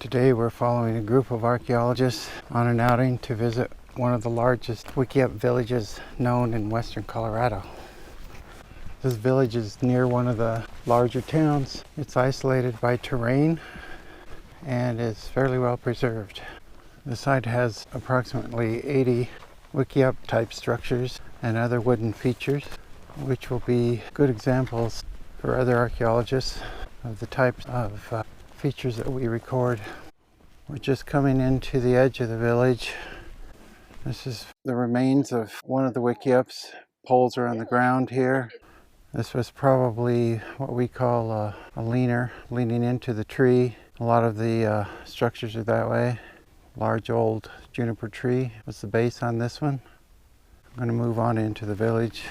Today we're following a group of archaeologists on an outing to visit one of the largest Wickiup villages known in western Colorado. This village is near one of the larger towns. It's isolated by terrain and is fairly well preserved. The site has approximately 80 Wickiup type structures and other wooden features, which will be good examples for other archaeologists of the types of features that we record. We're just coming into the edge of the village. This is the remains of one of the Wickiups. Poles are on the ground here. This was probably what we call a leaner, leaning into the tree. A lot of the structures are that way. Large old juniper tree was the base on this one. I'm going to move on into the village.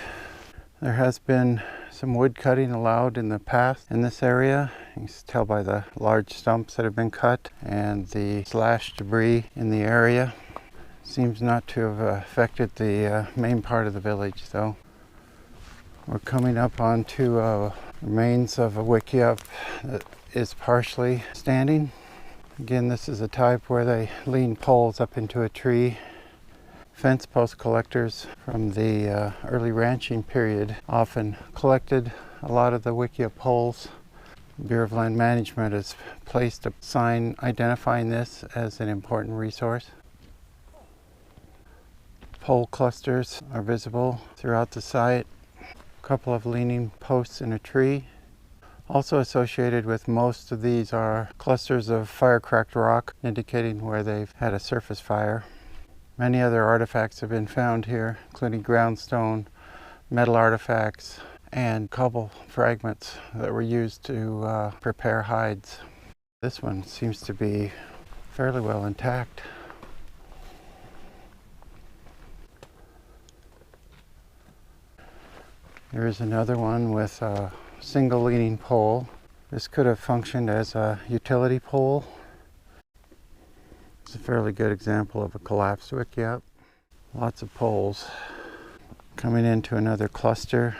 There has been some wood cutting allowed in the past in this area. You can tell by the large stumps that have been cut and the slashed debris in the area. Seems not to have affected the main part of the village though. We're coming up onto remains of a Wickiup that is partially standing. Again, this is a type where they lean poles up into a tree. Fence post collectors from the early ranching period often collected a lot of the Wickiup poles. The Bureau of Land Management has placed a sign identifying this as an important resource. Pole clusters are visible throughout the site. A couple of leaning posts in a tree. Also associated with most of these are clusters of fire-cracked rock, indicating where they've had a surface fire. Many other artifacts have been found here, including groundstone, metal artifacts, and cobble fragments that were used to prepare hides. This one seems to be fairly well intact. There is another one with a single leaning pole. This could have functioned as a utility pole. It's a fairly good example of a collapsed Wickiup. Lots of poles. Coming into another cluster.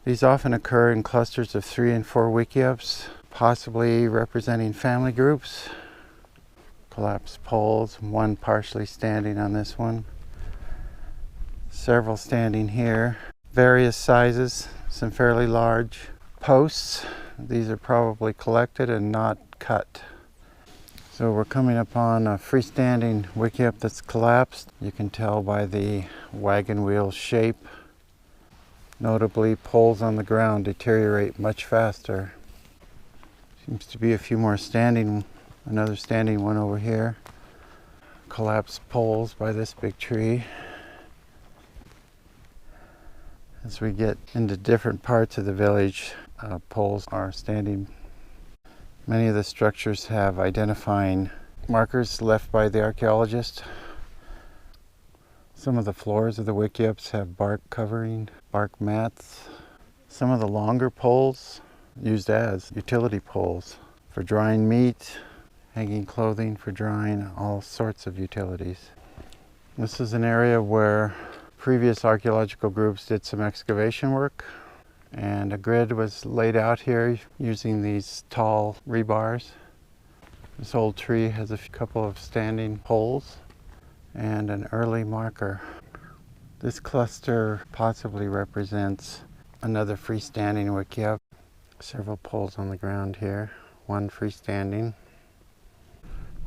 These often occur in clusters of 3 and 4 Wickiups, possibly representing family groups. Collapsed poles, one partially standing on this one. Several standing here. Various sizes, some fairly large posts. These are probably collected and not cut. So we're coming upon a freestanding Wickiup that's collapsed. You can tell by the wagon wheel shape. Notably, poles on the ground deteriorate much faster. Seems to be a few more standing, another standing one over here. Collapsed poles by this big tree. As we get into different parts of the village, poles are standing. Many of the structures have identifying markers left by the archaeologist. Some of the floors of the Wickiups have bark covering, bark mats. Some of the longer poles used as utility poles for drying meat, hanging clothing for drying, all sorts of utilities. This is an area where previous archaeological groups did some excavation work, and a grid was laid out here using these tall rebars. This old tree has a couple of standing poles and an early marker. This cluster possibly represents another freestanding Wickiup. Several poles on the ground here, one freestanding.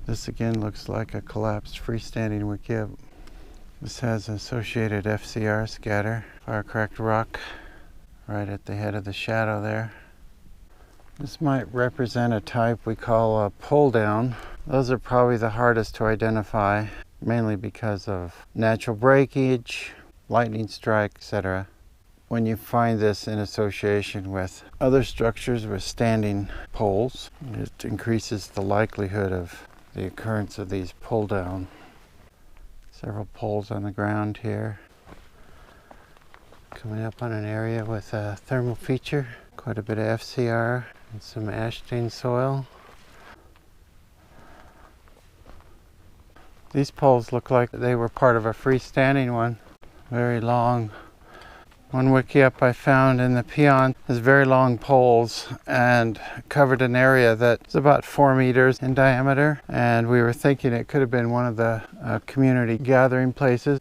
This again looks like a collapsed freestanding Wickiup. This has an associated FCR scatter, fire-cracked rock, right at the head of the shadow there. This might represent a type we call a pull down. Those are probably the hardest to identify, mainly because of natural breakage, lightning strike, etc. When you find this in association with other structures with standing poles, it increases the likelihood of the occurrence of these pull down. Several poles on the ground here. Coming up on an area with a thermal feature, quite a bit of FCR and some ash stained soil. These poles look like they were part of a freestanding one. Very long One Wickiup I found in the peon has very long poles and covered an area that's about 4 meters in diameter, and we were thinking it could have been one of the community gathering places.